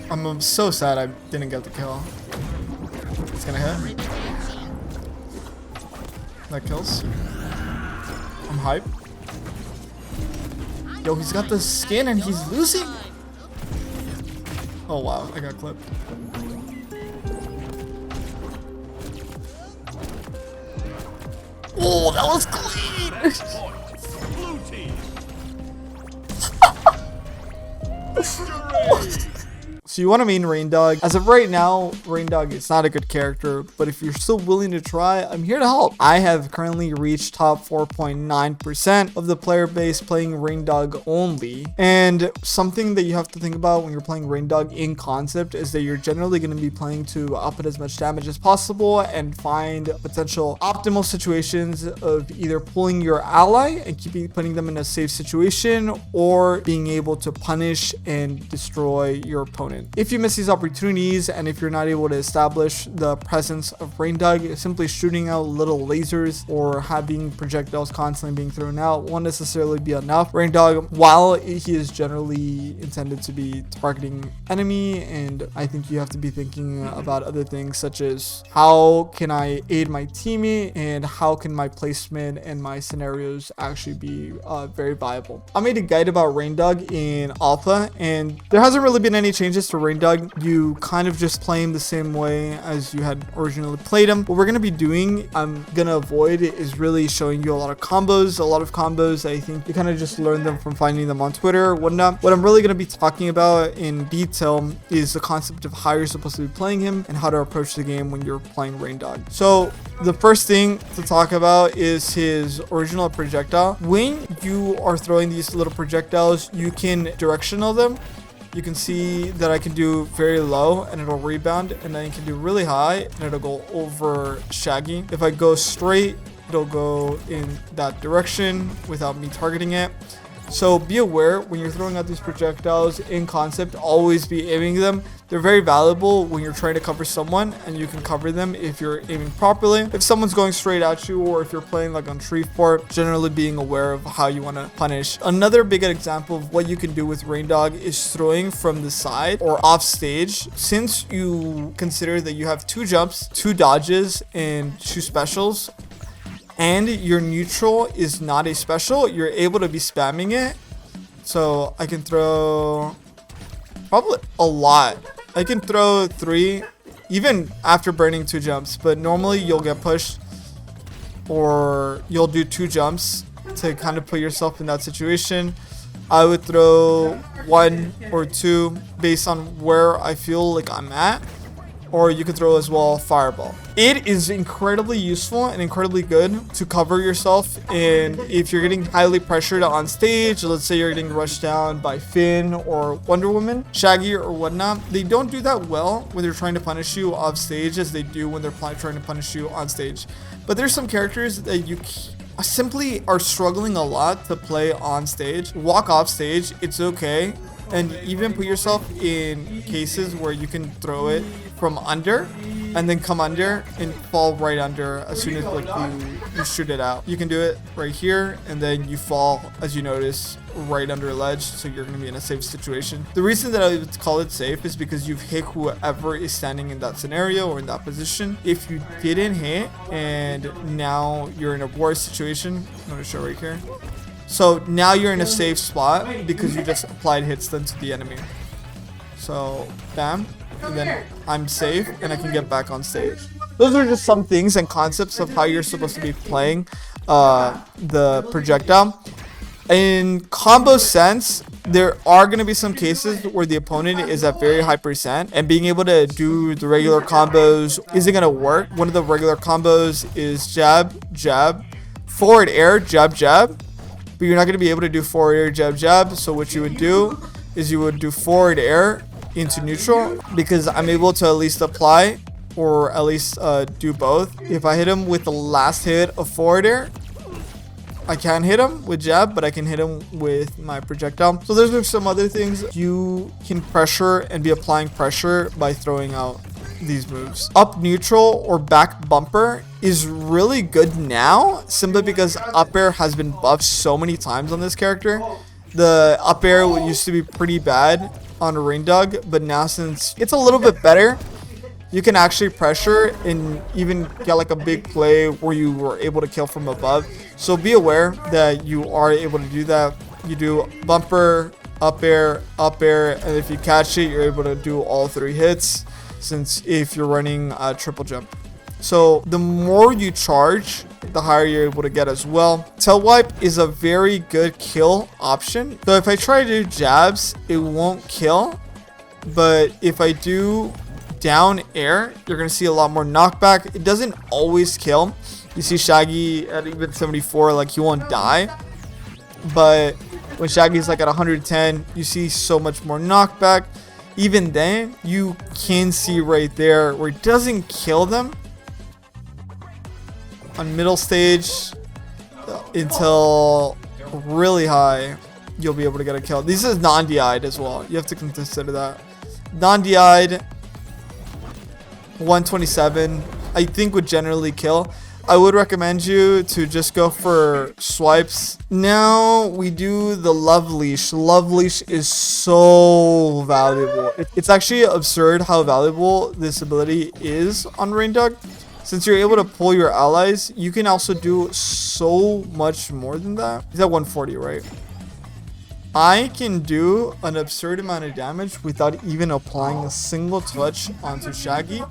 I'm so sad I didn't get the kill. It's gonna hit. That kills. I'm hype. Yo, he's got the skin and he's losing. Oh wow, I got clipped. Oh, that was clean. So you want to main Reindog. As of right now, Reindog is not a good character, but if you're still willing to try, I'm here to help. I have currently reached top 4.9% of the player base playing Reindog only. And something that you have to think about when you're playing Reindog in concept is that you're generally going to be playing to output as much damage as possible and find potential optimal situations of either pulling your ally and putting them in a safe situation, or being able to punish and destroy your opponent. If you miss these opportunities and if you're not able to establish the presence of Reindog, simply shooting out little lasers or having projectiles constantly being thrown out won't necessarily be enough. Reindog, while he is generally intended to be targeting enemy, and I think you have to be thinking about other things such as how can I aid my teammate and how can my placement and my scenarios actually be very viable. I made a guide about Reindog in alpha, and there hasn't really been any changes to Reindog. You kind of just play him the same way as you had originally played him. What we're going to be doing, I'm going to avoid, is really showing you a lot of combos. I think you kind of just learn them from finding them on Twitter or whatnot. What I'm really going to be talking about in detail is the concept of how you're supposed to be playing him and how to approach the game when you're playing Reindog. So the first thing to talk about is his original projectile. When you are throwing these little projectiles, you can directional them. You can see that I can do very low and it'll rebound, and then you can do really high and it'll go over Shaggy. If I go straight, it'll go in that direction without me targeting it. So be aware when you're throwing out these projectiles in concept, always be aiming them. They're very valuable when you're trying to cover someone, and you can cover them if you're aiming properly. If someone's going straight at you, or if you're playing like on tree fort, generally being aware of how you want to punish. Another big example of what you can do with Reindog is throwing from the side or off stage. Since you consider that you have 2 jumps, 2 dodges, and 2 specials, and your neutral is not a special, you're able to be spamming it. So I can throw probably a lot. I can throw 3 even after burning 2 jumps, but normally you'll get pushed or you'll do 2 jumps to kind of put yourself in that situation. I would throw 1 or 2 based on where I feel like I'm at. Or you could throw as well fireball. It is incredibly useful and incredibly good to cover yourself. And if you're getting highly pressured on stage, let's say you're getting rushed down by Finn or Wonder Woman, Shaggy or whatnot, they don't do that well when they're trying to punish you off stage as they do when they're trying to punish you on stage. But there's some characters that you simply are struggling a lot to play on stage. Walk off stage, it's okay. And even put yourself in cases where you can throw it from under and then come under and fall right under as soon as like you shoot it out. You can do it right here, and then you fall, as you notice, right under a ledge, so you're going to be in a safe situation. The reason that I would call it safe is because you've hit whoever is standing in that scenario or in that position. If you didn't hit and now you're in a worse situation, I'm going to show right here. So now you're in a safe spot because you just applied hits then to the enemy. So bam, and then I'm safe and I can get back on stage. Those are just some things and concepts of how you're supposed to be playing the projectile. In combo sense, there are going to be some cases where the opponent is at very high percent, and being able to do the regular combos isn't going to work. One of the regular combos is jab, jab, forward air, jab, jab. But you're not going to be able to do forward air, jab, jab. So what you would do is you would do forward air into neutral, because I'm able to at least apply or at least do both. If I hit him with the last hit of forward air, I can't hit him with jab, but I can hit him with my projectile. So there's some other things. You can pressure and be applying pressure by throwing out these moves. Up neutral or back bumper is really good now, simply because up air has been buffed so many times on this character The up air used to be pretty bad on a Reindog, but now since it's a little bit better, you can actually pressure and even get like a big play where you were able to kill from above. So be aware that you are able to do that. You do bumper, up air, and if you catch it, you're able to do all 3 hits, since if you're running a triple jump. So the more you charge, the higher you're able to get as well. Tail wipe is a very good kill option. So if I try to do jabs, it won't kill, but if I do down air, you're gonna see a lot more knockback. It doesn't always kill. You see Shaggy at even 74, like he won't die, but when Shaggy's like at 110, you see so much more knockback. Even then, you can see right there where it doesn't kill them on middle stage until really high. You'll be able to get a kill. This is non-DI'd as well. You have to consider that. Non-DI'd 127, I think would generally kill. I would recommend you to just go for swipes. Now we do the love leash. Love leash is so valuable. It's actually absurd how valuable this ability is on Reindog. Since you're able to pull your allies, you can also do so much more than that. He's at 140, right? I can do an absurd amount of damage without even applying a single touch onto Shaggy.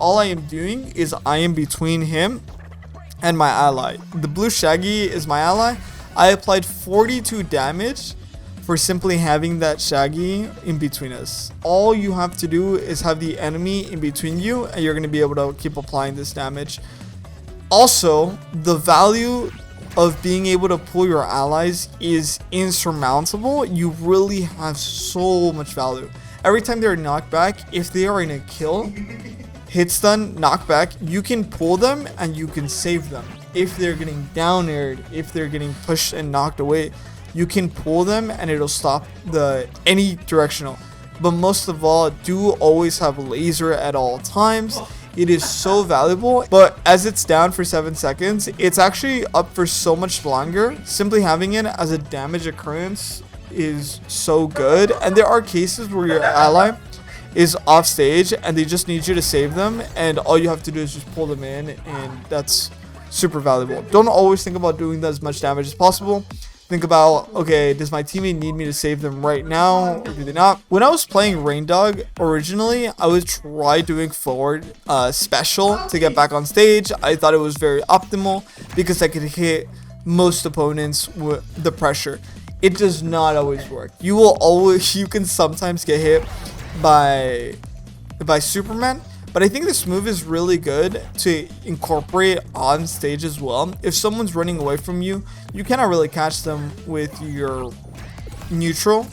All I am doing is I am between him and my ally. The blue Shaggy is my ally. I applied 42 damage for simply having that Shaggy in between us. All you have to do is have the enemy in between you, and you're going to be able to keep applying this damage. Also, the value of being able to pull your allies is insurmountable. You really have so much value. Every time they're knocked back, if they are in a kill, hit stun, knockback, you can pull them and you can save them. If they're getting down aired, if they're getting pushed and knocked away, you can pull them and it'll stop any directional. But most of all, do always have laser at all times. It is so valuable, but as it's down for 7 seconds, it's actually up for so much longer. Simply having it as a damage occurrence is so good. And there are cases where your ally is off stage and they just need you to save them, and all you have to do is just pull them in, and that's super valuable. Don't always think about doing as much damage as possible. Think about, okay, does my teammate need me to save them right now, or do they not? When I was playing Reindog originally, I would try doing forward special to get back on stage. I thought it was very optimal because I could hit most opponents with the pressure. It does not always work. You can sometimes get hit by Superman, but I think this move is really good to incorporate on stage as well. If someone's running away from you, you cannot really catch them with your neutral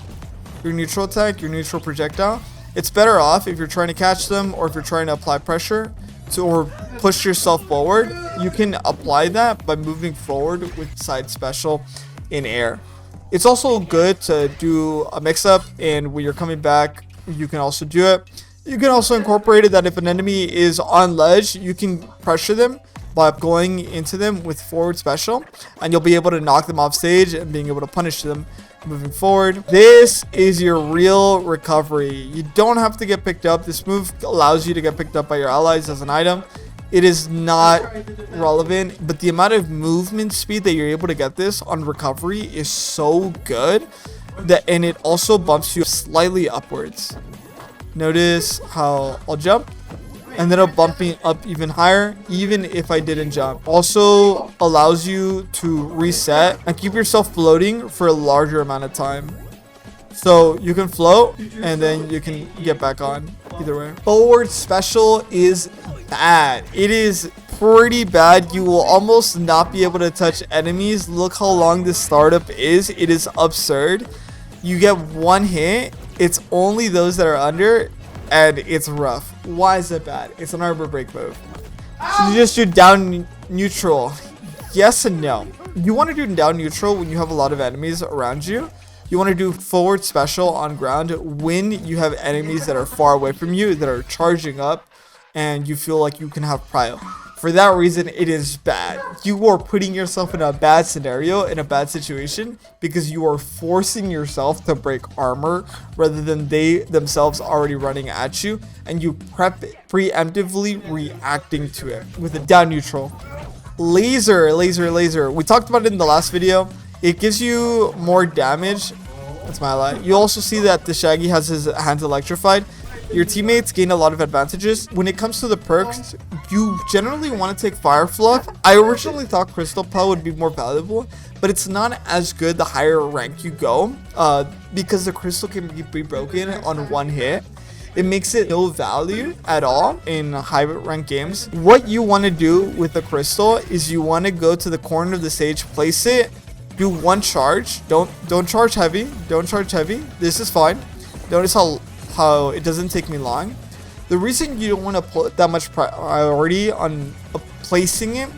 attack, your neutral projectile. It's better off if you're trying to catch them, or if you're trying to apply pressure or push yourself forward. You can apply that by moving forward with side special in air. It's also good to do a mix-up, and when you're coming back, you can also do it. You can also incorporate it that if an enemy is on ledge, you can pressure them by going into them with forward special, and you'll be able to knock them off stage and being able to punish them moving forward. This is your real recovery. You don't have to get picked up. This move allows you to get picked up by your allies as an item. It is not relevant, but the amount of movement speed that you're able to get this on recovery is so good and it also bumps you slightly upwards. Notice how I'll jump and then it'll bump me up even higher, even if I didn't jump. Also allows you to reset and keep yourself floating for a larger amount of time. So you can float and then you can get back on either way. Forward special is bad. It is pretty bad. You will almost not be able to touch enemies. Look how long this startup is. It is absurd. You get one hit. It's only those that are under, and it's rough. Why is it bad? It's an arbor break move. So you just do down neutral. Yes and no. You want to do down neutral when you have a lot of enemies around you. You want to do forward special on ground when you have enemies that are far away from you, that are charging up, and you feel like you can have prio. For that reason, it is bad. You are putting yourself in a bad scenario, in a bad situation, because you are forcing yourself to break armor rather than they themselves already running at you, and you preemptively reacting to it with a down neutral. Laser. We talked about it in the last video. It gives you more damage. That's my lie. You also see that the Shaggy has his hands electrified. Your teammates gain a lot of advantages. When it comes to the perks, you generally want to take Fire Fluff. I originally thought Crystal Pell would be more valuable, but it's not as good the higher rank you go, because the crystal can be broken on one hit. It makes it no value at all in high rank games. What you want to do with the crystal is you want to go to the corner of the stage, place it, do one charge. Don't charge heavy. Don't charge heavy. This is fine. Notice how it doesn't take me long. The reason you don't want to put that much priority on placing it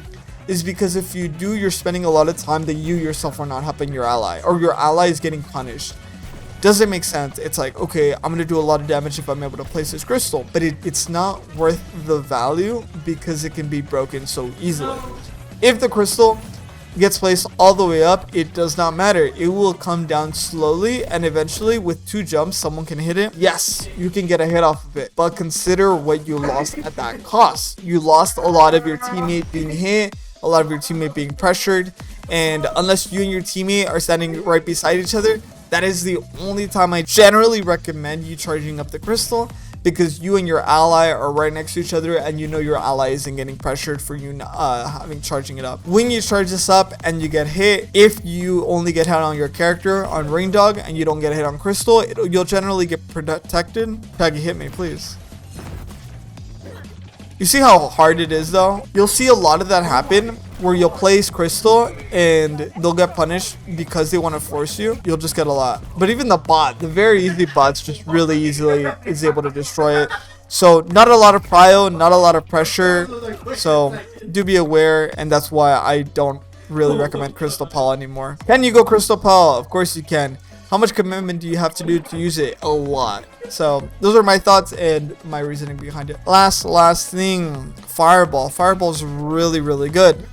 is because if you do, you're spending a lot of time that you yourself are not helping your ally, or your ally is getting punished. Doesn't make sense. It's like, okay, I'm gonna do a lot of damage if I'm able to place this crystal, but it's not worth the value because it can be broken so easily. If the crystal gets placed all the way up, it does not matter. It will come down slowly, and eventually with 2 jumps someone can hit it. Yes, you can get a hit off of it, but consider what you lost at that cost. You lost a lot of your teammate being hit, a lot of your teammate being pressured, and unless you and your teammate are standing right beside each other, that is the only time I generally recommend you charging up the crystal, because you and your ally are right next to each other and you know your ally isn't getting pressured for you charging it up. When you charge this up and you get hit, if you only get hit on your character on Reindog and you don't get hit on Crystal, you'll generally get protected. Shaggy, hit me, please. You see how hard it is though? You'll see a lot of that happen where you'll place Crystal and they'll get punished because they want to force you. You'll just get a lot. But even the bot, the very easy bots, just really easily is able to destroy it. So not a lot of prio, not a lot of pressure. So do be aware, and that's why I don't really recommend Crystal Pal anymore. Can you go Crystal Pal? Of course you can. How much commitment do you have to do to use it? A lot. So those are my thoughts and my reasoning behind it. Last thing, Fireball. Fireball is really good.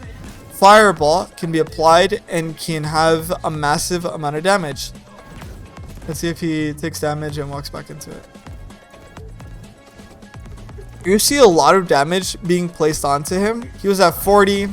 Fireball can be applied and can have a massive amount of damage. Let's see if he takes damage and walks back into it. You see a lot of damage being placed onto him. He was at 40.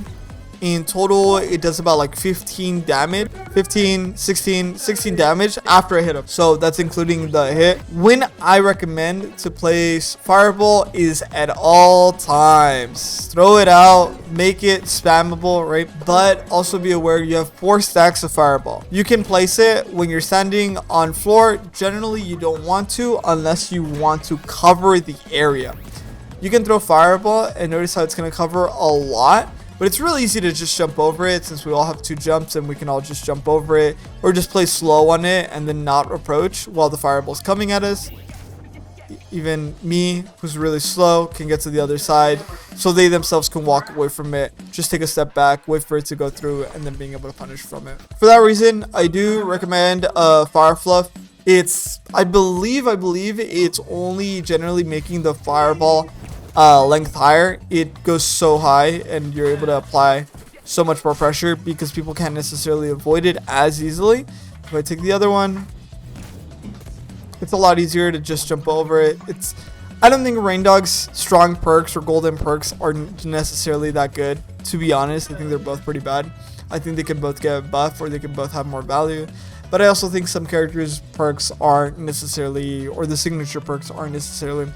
In total, it does about like 15 damage, 16 damage after I hit him. So that's including the hit. When I recommend to place Fireball is at all times. Throw it out, make it spammable, right? But also be aware you have 4 stacks of Fireball. You can place it when you're standing on floor. Generally, you don't want to unless you want to cover the area. You can throw Fireball and notice how it's going to cover a lot. But it's really easy to just jump over it since we all have 2 jumps and we can all just jump over it, or just play slow on it and then not approach while the fireball's coming at us. Even me, who's really slow, can get to the other side so they themselves can walk away from it. Just take a step back, wait for it to go through, and then being able to punish from it. For that reason, I do recommend Fire Fluff. I believe it's only generally making the fireball length higher. It goes so high and you're able to apply so much more pressure because people can't necessarily avoid it as easily. If I take the other one, it's a lot easier to just jump over it. I don't think Reindog's strong perks or golden perks are necessarily that good, to be honest. I think they're both pretty bad. I think they can both get a buff or they can both have more value. But I also think some characters' perks aren't necessarily, or the signature perks aren't necessarily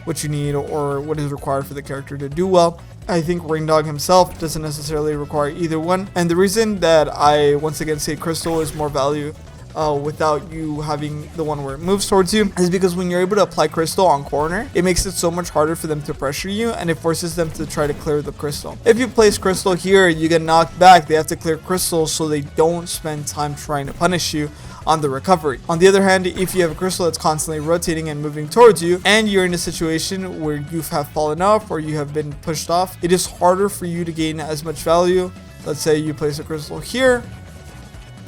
what you need or what is required for the character to do well. I think Reindog himself doesn't necessarily require either one. And the reason that I once again say Crystal is more value without you having the one where it moves towards you is because when you're able to apply Crystal on corner, it makes it so much harder for them to pressure you and it forces them to try to clear the Crystal. If you place Crystal here, you get knocked back. They have to clear Crystal so they don't spend time trying to punish you on the recovery. On the other hand, if you have a crystal that's constantly rotating and moving towards you and you're in a situation where you have fallen off or you have been pushed off, it is harder for you to gain as much value. Let's say you place a crystal here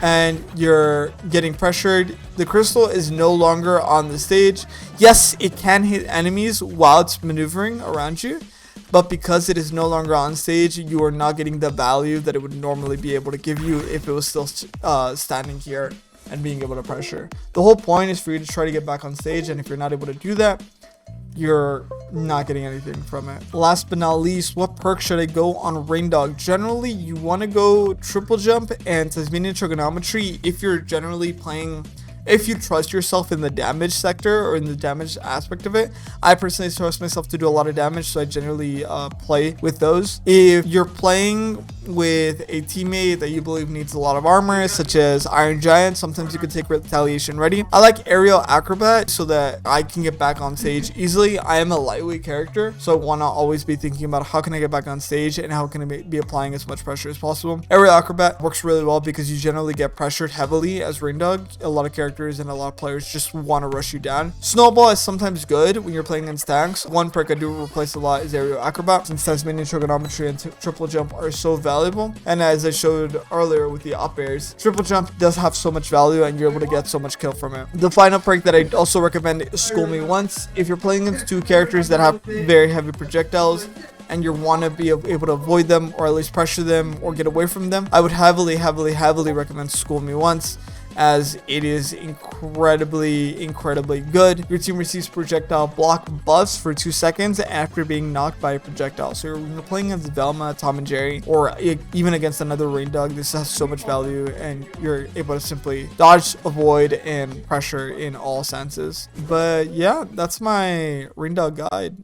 and you're getting pressured. The crystal is no longer on the stage. Yes, it can hit enemies while it's maneuvering around you, but because it is no longer on stage, you are not getting the value that it would normally be able to give you if it was still standing here and being able to pressure. The whole point is for you to try to get back on stage, and if you're not able to do that, you're not getting anything from it. Last but not least, what perk should I go on Reindog? Generally, you want to go triple jump and Tasmanian trigonometry if you're generally playing, if you trust yourself in the damage sector or in the damage aspect of it. I personally trust myself to do a lot of damage, so I generally play with those. If you're playing with a teammate that you believe needs a lot of armor, such as Iron Giant, sometimes you could take Retaliation Ready. I like Aerial Acrobat so that I can get back on stage easily. I am a lightweight character, so I want to always be thinking about how can I get back on stage and how can I be applying as much pressure as possible. Aerial Acrobat works really well because you generally get pressured heavily as Reindog. A lot of characters and a lot of players just want to rush you down. Snowball is sometimes good when you're playing against tanks. One perk I do replace a lot is Aerial Acrobat, since Tasmanian Trigonometry and triple jump are so valuable. And as I showed earlier with the up airs, triple jump does have so much value and you're able to get so much kill from it. The final perk that I also recommend is School Me Once. If you're playing against two characters that have very heavy projectiles and you want to be able to avoid them or at least pressure them or get away from them, I would heavily recommend School Me Once, as it is incredibly good. Your team receives projectile block buffs for 2 seconds after being knocked by a projectile. So when you're playing against Velma, Tom and Jerry, or even against another Reindog, this has so much value and you're able to simply dodge, avoid, and pressure in all senses. But yeah, that's my Reindog guide.